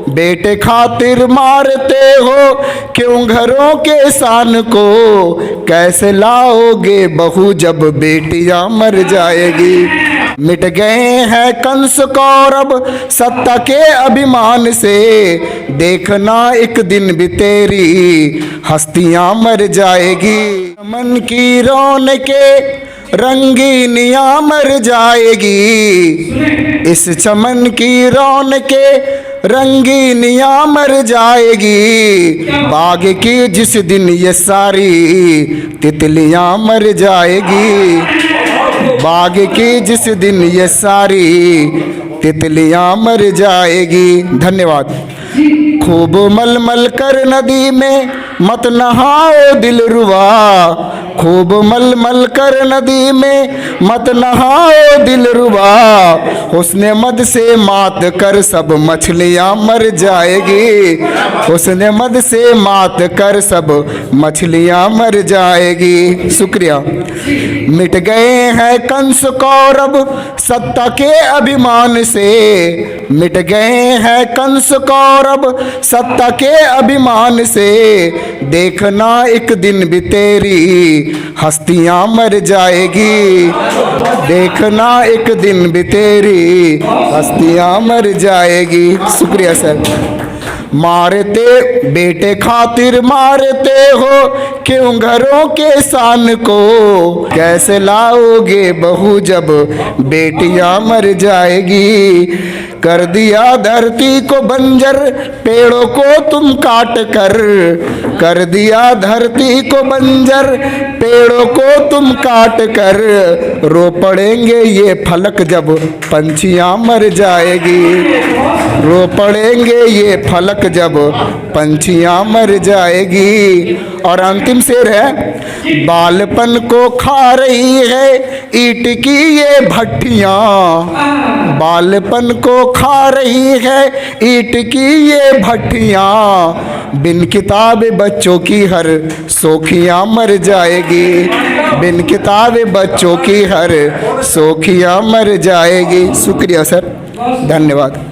बेटे खातिर मारते हो क्यों घरों के शान को, कैसे लाओगे बहू जब बेटियां मर जाएगी। मिट गए हैं कंस कौरव सत्ता के अभिमान से, देखना एक दिन भी तेरी हस्तियां मर जाएगी। मन की रौनकें रंगीनियां मर जाएगी, इस चमन की रौनकें रंगीनियां मर जाएगी। बाग की जिस दिन ये सारी तितलियां मर जाएगी, बाग की जिस दिन ये सारी तितलियां मर जाएगी। धन्यवाद। खूब मलमल कर नदी में मत नहाओ दिलरुबा, खूब मलमल कर नदी में मत नहाओ दिलरुबा, हुस्ने मद से मात कर सब मछलियां मर जाएगी, हुस्ने मद से मात कर सब मछलियां मर जाएगी। शुक्रिया। मिट गए हैं कंस कौरव सत्ता के अभिमान से, मिट गए हैं कंस कौरव सत्ता के अभिमान से, देखना एक दिन भी तेरी हस्तियां मर जाएगी, देखना एक दिन भी तेरी हस्तियां मर जाएगी। शुक्रिया सर। मारते बेटे खातिर मारते हो क्यों घरों के शान को, कैसे लाओगे बहू जब बेटियां मर जाएगी। कर दिया धरती को बंजर पेड़ों को तुम काट कर दिया धरती को बंजर पेड़ों को तुम काट कर, रो पड़ेंगे ये फलक जब पंछियां मर जाएगी, रो पड़ेंगे ये फलक जब पंछियां मर जाएगी। और अंतिम शेर है, बालपन को खा रही है ईंट की ये भट्टियां, बालपन को खा रही है ईंट की ये भट्टियां, बिन किताब बच्चों की हर सोखियां मर जाएगी, बिन किताब बच्चों की हर सोखियां मर जाएगी। शुक्रिया सर। धन्यवाद।